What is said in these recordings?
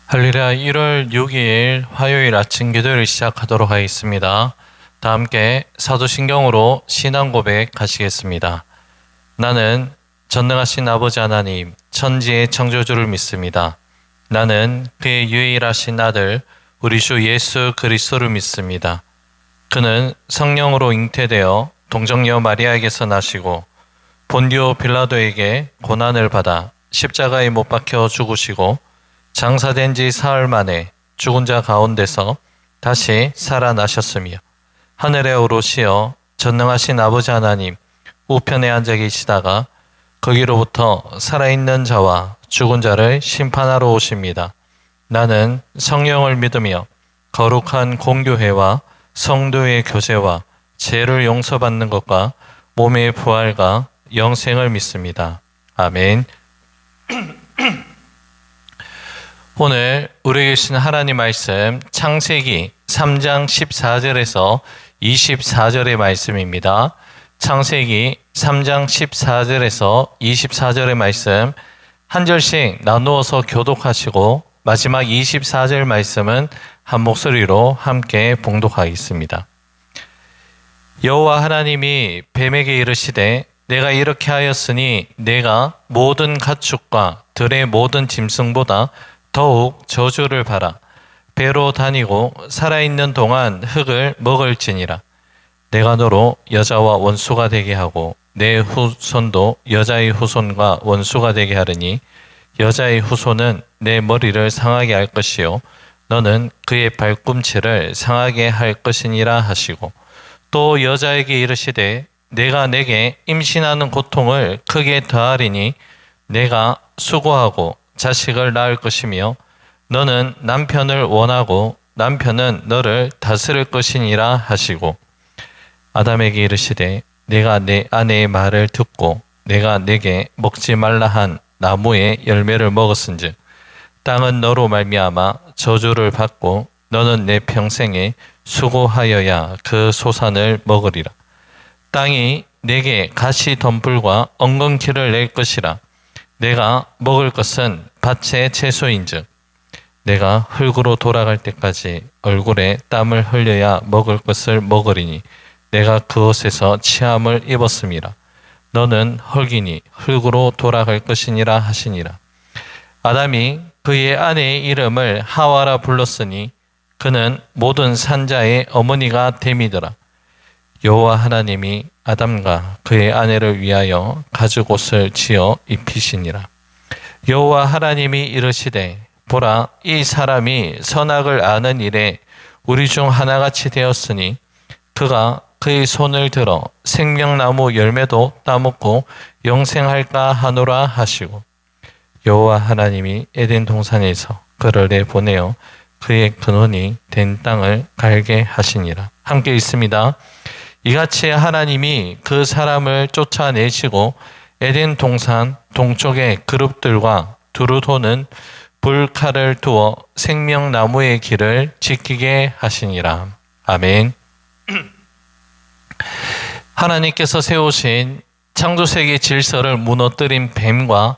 할렐루야. 1월 6일 화요일 아침 기도를 시작하도록 하겠습니다. 다 함께 사도신경으로 신앙 고백 하시겠습니다. 나는 전능하신 아버지 하나님, 천지의 창조주를 믿습니다. 나는 그의 유일하신 아들 우리 주 예수 그리스도를 믿습니다. 그는 성령으로 잉태되어 동정녀 마리아에게서 나시고 본디오 빌라도에게 고난을 받아 십자가에 못 박혀 죽으시고 장사된 지 사흘 만에 죽은 자 가운데서 다시 살아나셨으며 하늘에 오르시어 전능하신 아버지 하나님 우편에 앉아 계시다가 거기로부터 살아있는 자와 죽은 자를 심판하러 오십니다. 나는 성령을 믿으며 거룩한 공교회와 성도의 교제와 죄를 용서받는 것과 몸의 부활과 영생을 믿습니다. 아멘. 오늘 우리에게 주신 하나님 말씀 창세기 3장 14절에서 24절의 말씀입니다. 창세기 3장 14절에서 24절의 말씀 한 절씩 나누어서 교독하시고 마지막 24절 말씀은 한 목소리로 함께 봉독하겠습니다. 여호와 하나님이 뱀에게 이르시되 내가 이렇게 하였으니 내가 모든 가축과 들의 모든 짐승보다 더욱 저주를 받아 배로 다니고 살아있는 동안 흙을 먹을지니라. 내가 너로 여자와 원수가 되게 하고 내 후손도 여자의 후손과 원수가 되게 하리니 여자의 후손은 내 머리를 상하게 할 것이요 너는 그의 발꿈치를 상하게 할 것이니라 하시고 또 여자에게 이르시되 내가 내게 임신하는 고통을 크게 더하리니 내가 수고하고 자식을 낳을 것이며 너는 남편을 원하고 남편은 너를 다스릴 것이니라 하시고 아담에게 이르시되 내가 내 아내의 말을 듣고 내가 내게 먹지 말라 한 나무의 열매를 먹었은즉 땅은 너로 말미암아 저주를 받고 너는 내 평생에 수고하여야 그 소산을 먹으리라. 땅이 내게 가시 덤불과 엉겅퀴를 낼 것이라. 내가 먹을 것은 밭의 채소인즉 내가 흙으로 돌아갈 때까지 얼굴에 땀을 흘려야 먹을 것을 먹으리니 내가 그곳에서 치함을 입었음이라. 너는 흙이니 흙으로 돌아갈 것이니라 하시니라. 아담이 그의 아내의 이름을 하와라 불렀으니 그는 모든 산자의 어머니가 됨이더라. 여호와 하나님이 아담과 그의 아내를 위하여 가죽옷을 지어 입히시니라. 여호와 하나님이 이르시되 보라 이 사람이 선악을 아는 일에 우리 중 하나같이 되었으니 그가 그의 손을 들어 생명나무 열매도 따먹고 영생할까 하노라 하시고 여호와 하나님이 에덴 동산에서 그를 내보내어 그의 근원이 된 땅을 갈게 하시니라. 함께 읽습니다. 이같이 하나님이 그 사람을 쫓아내시고 에덴 동산 동쪽의 그룹들과 두루 도는 불칼을 두어 생명나무의 길을 지키게 하시니라. 아멘. 하나님께서 세우신 창조세계 질서를 무너뜨린 뱀과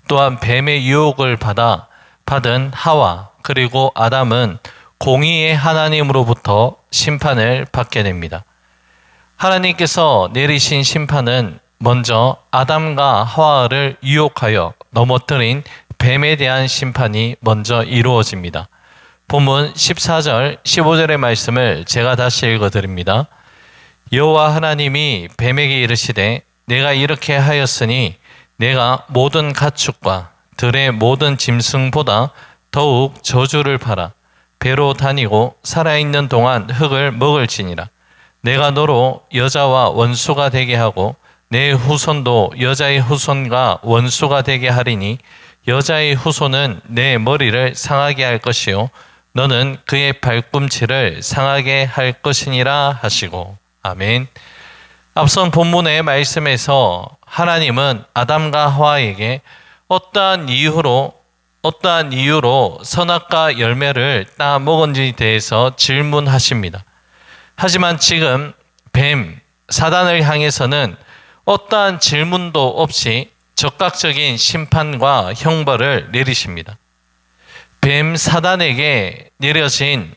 또한 뱀의 유혹을 받은 하와 그리고 아담은 공의의 하나님으로부터 심판을 받게 됩니다. 하나님께서 내리신 심판은 먼저 아담과 하와를 유혹하여 넘어뜨린 뱀에 대한 심판이 먼저 이루어집니다. 본문 14절, 15절의 말씀을 제가 다시 읽어드립니다. 여호와 하나님이 뱀에게 이르시되 내가 이렇게 하였으니 내가 모든 가축과 들의 모든 짐승보다 더욱 저주를 받아 배로 다니고 살아있는 동안 흙을 먹을지니라. 내가 너로 여자와 원수가 되게 하고 내 후손도 여자의 후손과 원수가 되게 하리니 여자의 후손은 내 머리를 상하게 할 것이요 너는 그의 발꿈치를 상하게 할 것이니라 하시고 아멘. 앞선 본문의 말씀에서 하나님은 아담과 하와에게 어떠한 이유로 선악과 열매를 따 먹은지에 대해서 질문하십니다. 하지만 지금 뱀, 사단을 향해서는 어떠한 질문도 없이 적극적인 심판과 형벌을 내리십니다. 뱀 사단에게 내려진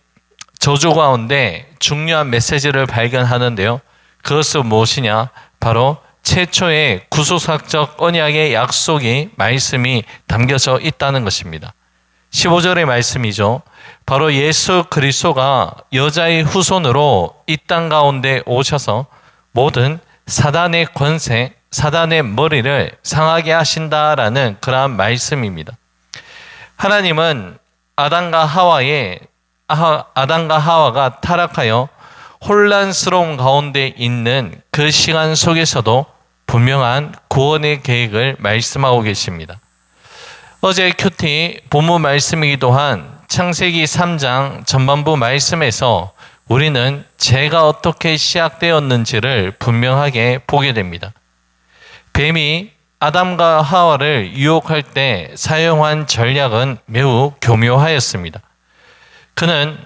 저주 가운데 중요한 메시지를 발견하는데요. 그것은 무엇이냐? 바로 최초의 구속사적 언약의 약속이 말씀이 담겨져 있다는 것입니다. 15절의 말씀이죠. 바로 예수 그리스도가 여자의 후손으로 이 땅 가운데 오셔서 모든 사단의 권세, 사단의 머리를 상하게 하신다라는 그러한 말씀입니다. 하나님은 아담과 하와가 타락하여 혼란스러운 가운데 있는 그 시간 속에서도 분명한 구원의 계획을 말씀하고 계십니다. 어제 큐티 본문 말씀이기도 한 창세기 3장 전반부 말씀에서 우리는 죄가 어떻게 시작되었는지를 분명하게 보게 됩니다. 뱀이 아담과 하와를 유혹할 때 사용한 전략은 매우 교묘하였습니다. 그는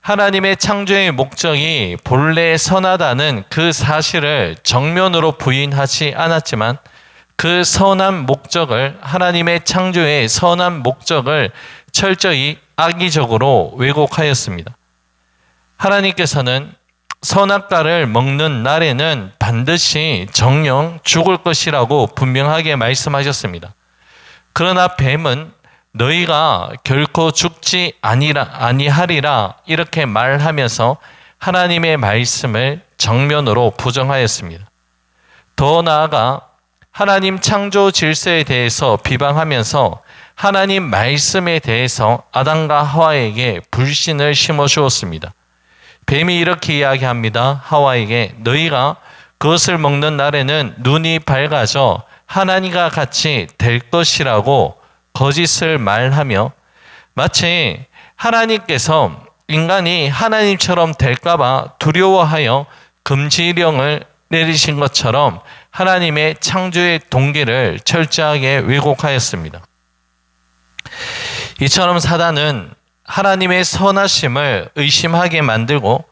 하나님의 창조의 목적이 본래 선하다는 그 사실을 정면으로 부인하지 않았지만 그 선한 목적을, 하나님의 창조의 선한 목적을 철저히 악의적으로 왜곡하였습니다. 하나님께서는 선악과를 먹는 날에는 반드시 정령 죽을 것이라고 분명하게 말씀하셨습니다. 그러나 뱀은 너희가 결코 죽지 아니하리라 이렇게 말하면서 하나님의 말씀을 정면으로 부정하였습니다. 더 나아가 하나님 창조 질서에 대해서 비방하면서 하나님 말씀에 대해서 아담과 하와에게 불신을 심어주었습니다. 뱀이 이렇게 이야기합니다. 하와에게 너희가 그것을 먹는 날에는 눈이 밝아져 하나님과 같이 될 것이라고 거짓을 말하며 마치 하나님께서 인간이 하나님처럼 될까봐 두려워하여 금지령을 내리신 것처럼 하나님의 창조의 동기를 철저하게 왜곡하였습니다. 이처럼 사단은 하나님의 선하심을 의심하게 만들고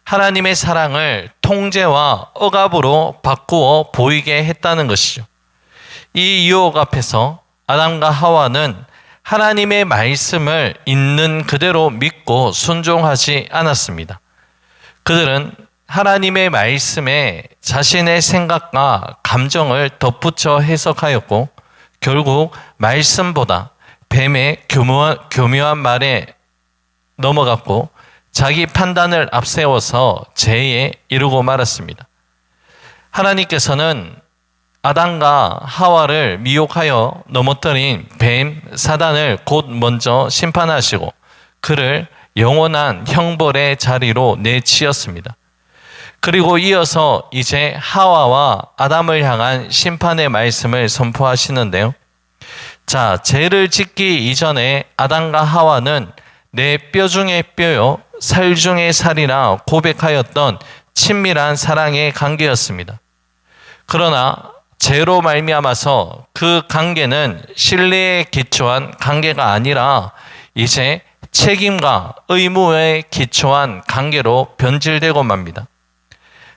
하나님의 사랑을 통제와 억압으로 바꾸어 보이게 했다는 것이죠. 이 유혹 앞에서 아담과 하와는 하나님의 말씀을 있는 그대로 믿고 순종하지 않았습니다. 그들은 하나님의 말씀에 자신의 생각과 감정을 덧붙여 해석하였고 결국 말씀보다 뱀의 교묘한 말에 넘어갔고 자기 판단을 앞세워서 죄에 이르고 말았습니다. 하나님께서는 아담과 하와를 미혹하여 넘어뜨린 뱀 사단을 곧 먼저 심판하시고 그를 영원한 형벌의 자리로 내치었습니다. 그리고 이어서 이제 하와와 아담을 향한 심판의 말씀을 선포하시는데요. 자, 죄를 짓기 이전에 아담과 하와는 내 뼈 중에 뼈요 살 중에 살이라 고백하였던 친밀한 사랑의 관계였습니다. 그러나 죄로 말미암아서 그 관계는 신뢰에 기초한 관계가 아니라 이제 책임과 의무에 기초한 관계로 변질되고 맙니다.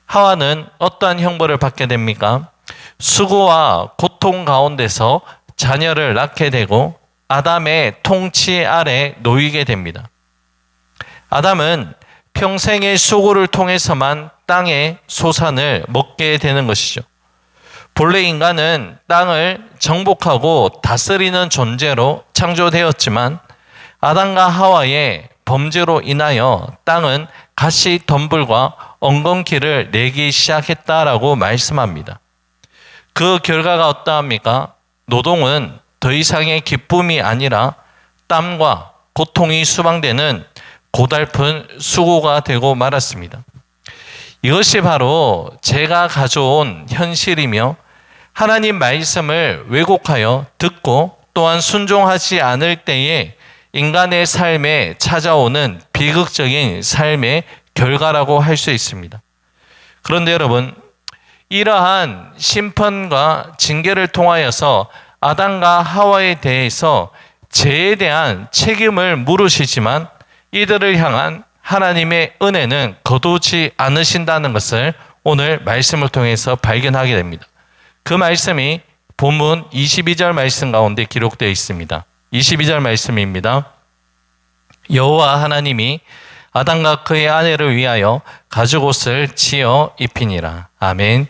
하와는 어떠한 형벌을 받게 됩니까? 수고와 고통 가운데서 자녀를 낳게 되고 아담의 통치 아래 놓이게 됩니다. 아담은 평생의 수고를 통해서만 땅의 소산을 먹게 되는 것이죠. 본래 인간은 땅을 정복하고 다스리는 존재로 창조되었지만 아담과 하와의 범죄로 인하여 땅은 가시덤불과 엉겅퀴를 내기 시작했다라고 말씀합니다. 그 결과가 어떠합니까? 노동은 더 이상의 기쁨이 아니라 땀과 고통이 수반되는 고달픈 수고가 되고 말았습니다. 이것이 바로 죄가 가져온 현실이며 하나님 말씀을 왜곡하여 듣고 또한 순종하지 않을 때에 인간의 삶에 찾아오는 비극적인 삶의 결과라고 할 수 있습니다. 그런데 여러분, 이러한 심판과 징계를 통하여서 아담과 하와에 대해서 죄에 대한 책임을 물으시지만 이들을 향한 하나님의 은혜는 거두지 않으신다는 것을 오늘 말씀을 통해서 발견하게 됩니다. 그 말씀이 본문 22절 말씀 가운데 기록되어 있습니다. 22절 말씀입니다. 여호와 하나님이 아담과 그의 아내를 위하여 가죽옷을 지어 입히니라. 아멘.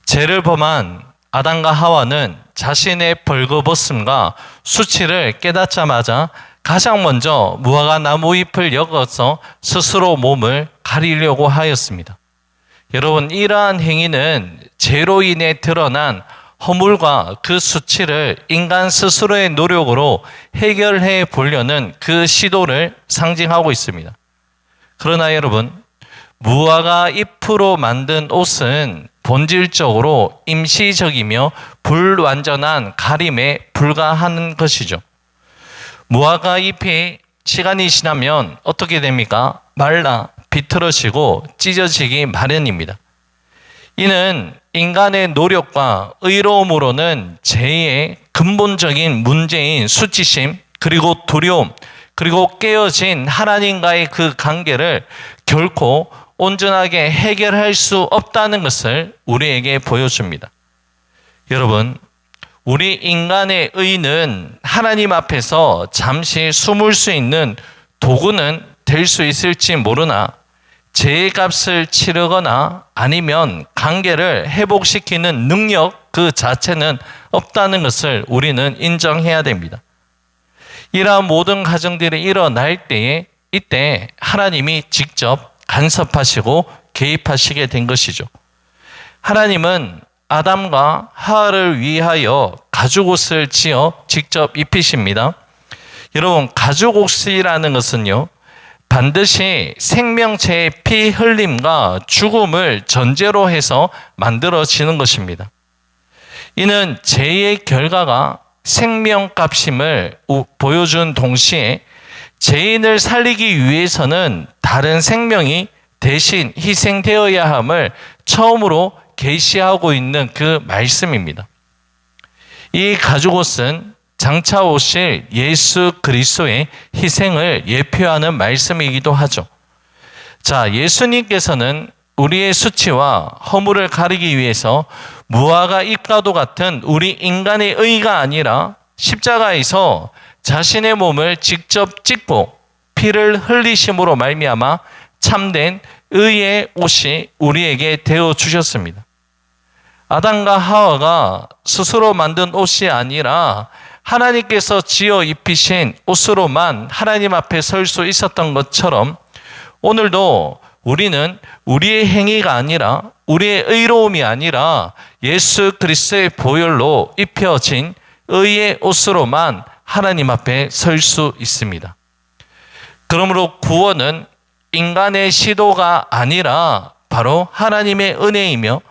죄를 범한 아담과 하와는 자신의 벌거벗음과 수치를 깨닫자마자 가장 먼저 무화과 나무 잎을 엮어서 스스로 몸을 가리려고 하였습니다. 여러분, 이러한 행위는 죄로 인해 드러난 허물과 그 수치를 인간 스스로의 노력으로 해결해 보려는 그 시도를 상징하고 있습니다. 그러나 여러분, 무화과 잎으로 만든 옷은 본질적으로 임시적이며 불완전한 가림에 불과한 것이죠. 무화과 잎이 시간이 지나면 어떻게 됩니까? 말라 비틀어지고 찢어지기 마련입니다. 이는 인간의 노력과 의로움으로는 죄의 근본적인 문제인 수치심, 그리고 두려움, 그리고 깨어진 하나님과의 그 관계를 결코 온전하게 해결할 수 없다는 것을 우리에게 보여줍니다. 여러분, 우리 인간의 의는 하나님 앞에서 잠시 숨을 수 있는 도구는 될 수 있을지 모르나 죄의 값을 치르거나 아니면 관계를 회복시키는 능력 그 자체는 없다는 것을 우리는 인정해야 됩니다. 이러한 모든 가정들이 일어날 때에 이때 하나님이 직접 간섭하시고 개입하시게 된 것이죠. 하나님은 아담과 하와를 위하여 가죽옷을 지어 직접 입히십니다. 여러분, 가죽옷이라는 것은요, 반드시 생명체의 피 흘림과 죽음을 전제로 해서 만들어지는 것입니다. 이는 죄의 결과가 생명값임을 보여준 동시에 죄인을 살리기 위해서는 다른 생명이 대신 희생되어야 함을 처음으로 계시하고 있는 그 말씀입니다. 이 가죽옷은 장차 오실 예수 그리스도의 희생을 예표하는 말씀이기도 하죠. 자, 예수님께서는 우리의 수치와 허물을 가리기 위해서 무화과 잎과도 같은 우리 인간의 의가 아니라 십자가에서 자신의 몸을 직접 찢고 피를 흘리심으로 말미암아 참된 의의 옷이 우리에게 되어 주셨습니다. 아담과 하와가 스스로 만든 옷이 아니라 하나님께서 지어 입히신 옷으로만 하나님 앞에 설 수 있었던 것처럼 오늘도 우리는 우리의 행위가 아니라 우리의 의로움이 아니라 예수 그리스도의 보혈로 입혀진 의의 옷으로만 하나님 앞에 설 수 있습니다. 그러므로 구원은 인간의 시도가 아니라 바로 하나님의 은혜이며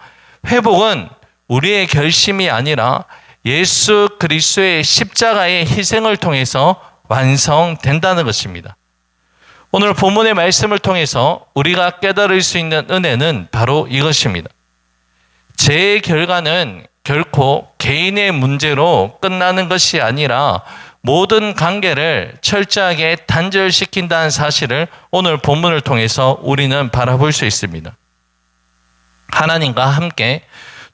회복은 우리의 결심이 아니라 예수 그리스도의 십자가의 희생을 통해서 완성된다는 것입니다. 오늘 본문의 말씀을 통해서 우리가 깨달을 수 있는 은혜는 바로 이것입니다. 죄의 결과는 결코 개인의 문제로 끝나는 것이 아니라 모든 관계를 철저하게 단절시킨다는 사실을 오늘 본문을 통해서 우리는 바라볼 수 있습니다. 하나님과 함께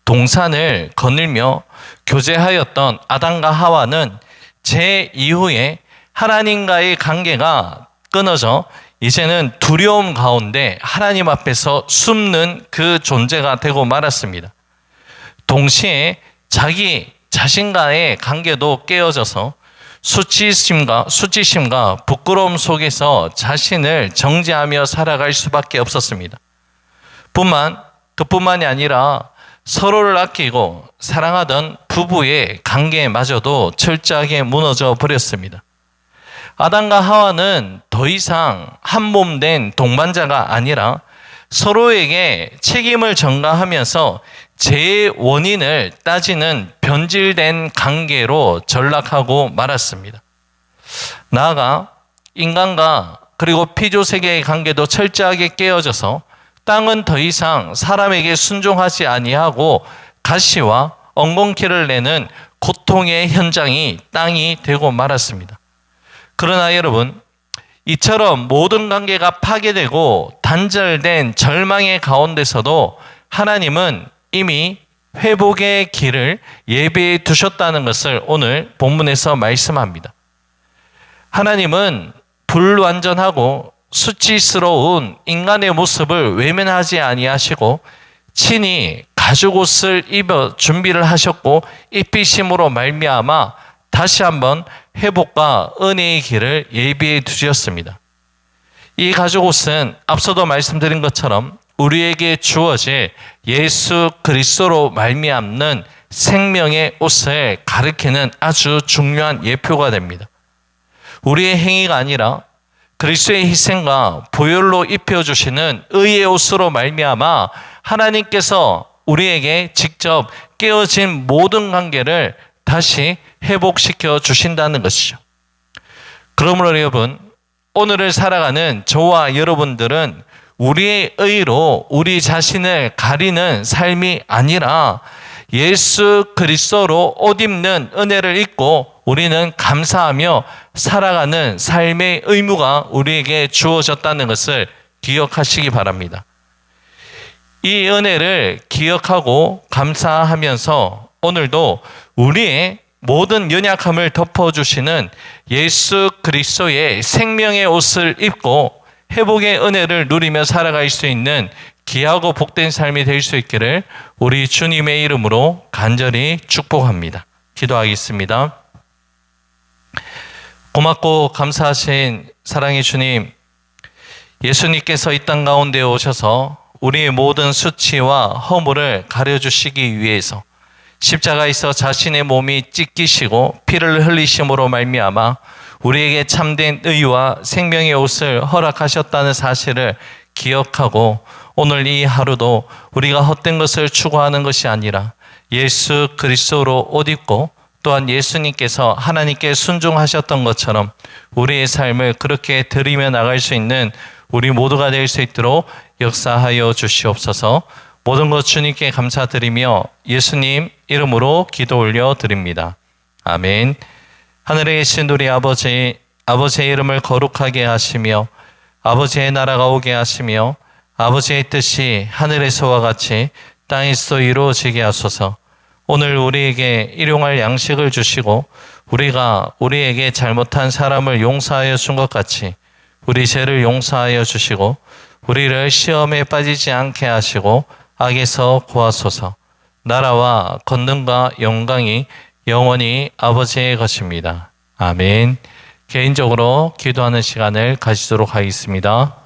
동산을 거닐며 교제하였던 아담과 하와는 죄 이후에 하나님과의 관계가 끊어져 이제는 두려움 가운데 하나님 앞에서 숨는 그 존재가 되고 말았습니다. 동시에 자기 자신과의 관계도 깨어져서 수치심과 부끄러움 속에서 자신을 정죄하며 살아갈 수밖에 없었습니다. 그뿐만이 아니라 서로를 아끼고 사랑하던 부부의 관계마저도 철저하게 무너져 버렸습니다. 아담과 하와는 더 이상 한 몸 된 동반자가 아니라 서로에게 책임을 전가하면서 죄의 원인을 따지는 변질된 관계로 전락하고 말았습니다. 나아가 인간과 그리고 피조세계의 관계도 철저하게 깨어져서 땅은 더 이상 사람에게 순종하지 아니하고 가시와 엉겅퀴를 내는 고통의 현장이 땅이 되고 말았습니다. 그러나 여러분, 이처럼 모든 관계가 파괴되고 단절된 절망의 가운데서도 하나님은 이미 회복의 길을 예비해 두셨다는 것을 오늘 본문에서 말씀합니다. 하나님은 불완전하고 수치스러운 인간의 모습을 외면하지 아니하시고 친히 가죽옷을 입어 준비를 하셨고 입히심으로 말미암아 다시 한번 회복과 은혜의 길을 예비해 두셨습니다. 이 가죽옷은 앞서도 말씀드린 것처럼 우리에게 주어질 예수 그리스도로 말미암는 생명의 옷을 가리키는 아주 중요한 예표가 됩니다. 우리의 행위가 아니라 그리스도의 희생과 보혈로 입혀주시는 의의 옷으로 말미암아 하나님께서 우리에게 직접 깨어진 모든 관계를 다시 회복시켜 주신다는 것이죠. 그러므로 여러분, 오늘을 살아가는 저와 여러분들은 우리의 의로 우리 자신을 가리는 삶이 아니라 예수 그리스도로 옷 입는 은혜를 입고 우리는 감사하며 살아가는 삶의 의무가 우리에게 주어졌다는 것을 기억하시기 바랍니다. 이 은혜를 기억하고 감사하면서 오늘도 우리의 모든 연약함을 덮어주시는 예수 그리스도의 생명의 옷을 입고 회복의 은혜를 누리며 살아갈 수 있는 귀하고 복된 삶이 될 수 있기를 우리 주님의 이름으로 간절히 축복합니다. 기도하겠습니다. 고맙고 감사하신 사랑의 주님, 예수님께서 이 땅 가운데 오셔서 우리의 모든 수치와 허물을 가려주시기 위해서 십자가에서 자신의 몸이 찢기시고 피를 흘리심으로 말미암아 우리에게 참된 의와 생명의 옷을 허락하셨다는 사실을 기억하고 오늘 이 하루도 우리가 헛된 것을 추구하는 것이 아니라 예수 그리스도로 옷 입고 또한 예수님께서 하나님께 순종하셨던 것처럼 우리의 삶을 그렇게 드리며 나갈 수 있는 우리 모두가 될 수 있도록 역사하여 주시옵소서. 모든 것 주님께 감사드리며 예수님 이름으로 기도 올려 드립니다. 아멘. 하늘에 계신 우리 아버지, 아버지의 이름을 거룩하게 하시며 아버지의 나라가 오게 하시며 아버지의 뜻이 하늘에서와 같이 땅에서도 이루어지게 하소서. 오늘 우리에게 일용할 양식을 주시고 우리가 우리에게 잘못한 사람을 용서하여 준 것 같이 우리 죄를 용서하여 주시고 우리를 시험에 빠지지 않게 하시고 악에서 구하소서. 나라와 권능과 영광이 영원히 아버지의 것입니다. 아멘. 개인적으로 기도하는 시간을 가지도록 하겠습니다.